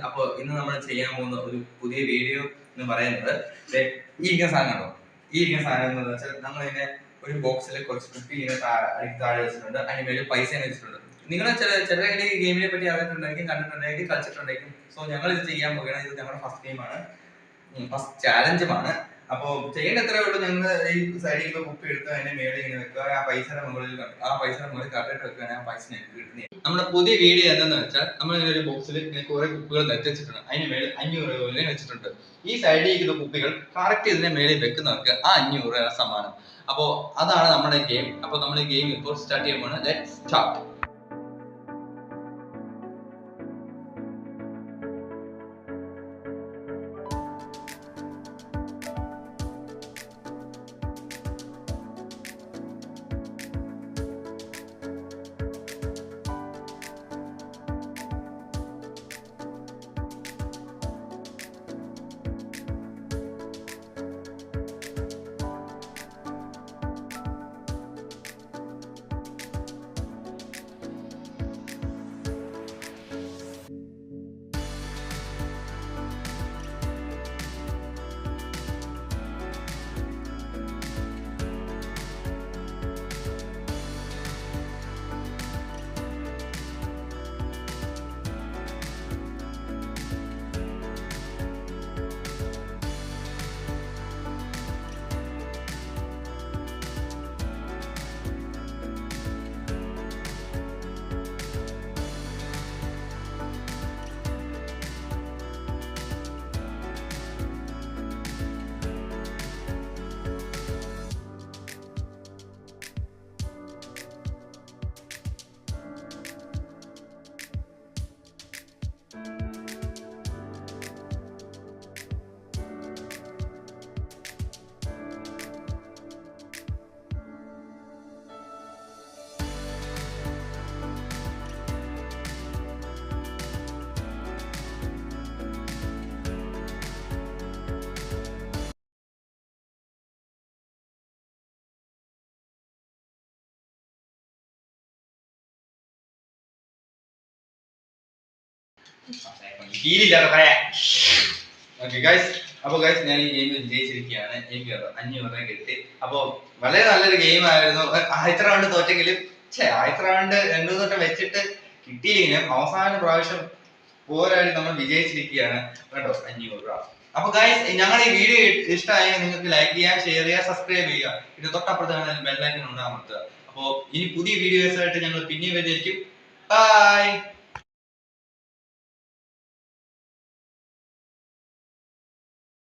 അപ്പൊ ഇന്ന് നമ്മൾ ചെയ്യാൻ പോകുന്ന ഒരു പുതിയ വീഡിയോ എന്ന് പറയുന്നത് ഈ ഇരിക്കുന്ന സാധനം കണ്ടോ. ഈ ഇരിക്കുന്ന സാധനം എന്ന് വെച്ചാൽ നമ്മൾ ഇതിനെ ഒരു ബോക്സിൽ കുറച്ച് കുപ്പി ഇങ്ങനെ താഴെ വെച്ചിട്ടുണ്ട്. അതിന് മേലെ പൈസ വെച്ചിട്ടുണ്ട്. നിങ്ങൾ ചില ഗെയിമിനെ പറ്റി അറിഞ്ഞിട്ടുണ്ടായിരിക്കും, കണ്ടിട്ടുണ്ടായിരിക്കും, കളിച്ചിട്ടുണ്ടായിരിക്കും. സോ ഞങ്ങൾ ഇത് ചെയ്യാൻ പോവുകയാണ്. ഇത് ഞങ്ങളുടെ ഫസ്റ്റ് ഗെയിമാണ്, ഫസ്റ്റ് ചാലഞ്ചുമാണ്. അപ്പൊ ചെയ്യേണ്ട എത്രയേ ഉള്ളൂ, ഞങ്ങൾ ഈ സൈഡിൽ കുപ്പി എടുത്ത് അതിന്റെ മേളിൽ ഇങ്ങനെ വെക്കുക. ആ പൈസയുടെ മുകളിൽ കട്ടിട്ട് വെക്കുകയാണെങ്കിൽ ആ പൈസ ഞങ്ങൾക്ക് കിട്ടുന്നത്. നമ്മുടെ പുതിയ വീഡിയോ എന്താണെന്ന് വെച്ചാൽ നമ്മൾ ഇങ്ങനെ ഒരു ബോക്സിൽ ഇങ്ങനെ കുറെ കുപ്പികൾ വെച്ചിട്ടുണ്ട്. അതിന് മേളിൽ 500 രൂപ വെച്ചിട്ടുണ്ട്. ഈ സൈഡിൽ ഇരിക്കുന്ന കുപ്പികൾ കറക്റ്റ് ഇതിന്റെ മേളിൽ വെക്കുന്നവർക്ക് ആ 500 രൂപ സമ്മാനം. അപ്പോ അതാണ് നമ്മുടെ ഗെയിം. അപ്പൊ നമ്മൾ ഈ ഗെയിം ഇപ്പോൾ സ്റ്റാർട്ട് ചെയ്യുമ്പോൾ ലെറ്റ്സ് സ്റ്റാർട്ട്. അപ്പൊ ഗൈസ് ഞാൻ ഈ ഗെയിം വിജയിച്ചിരിക്കുകയാണ്. എനിക്ക് 500 രൂപ കിട്ടി. അപ്പൊ വളരെ നല്ലൊരു ഗെയിം ആയിരുന്നു. ആദ്യത്തെ റൗണ്ട് തോറ്റെങ്കിലും ആദ്യത്തെ റൗണ്ട് 2 തൊട്ടം വെച്ചിട്ട് കിട്ടിയില്ലെങ്കിലും അവസാന പ്രാവശ്യം പോരാടി നമ്മൾ വിജയിച്ചിരിക്കുകയാണ് കേട്ടോ. 500 രൂപ. അപ്പൊ ഗൈസ് ഞങ്ങൾ ഈ വീഡിയോ ഇഷ്ടമായെങ്കിൽ നിങ്ങൾക്ക് ലൈക്ക് ചെയ്യുക, ഷെയർ ചെയ്യുക, സബ്സ്ക്രൈബ് ചെയ്യുക. ഇത് തൊട്ടപ്പുറത്താണ് ബെൽ ഐക്കൺ ഉണ്ടാകുന്നത്. അപ്പൊ ഇനി പുതിയ വീഡിയോസ് ആയിട്ട് ഞങ്ങൾ പിന്നെ വരുന്നതായിരിക്കും. ബൈ.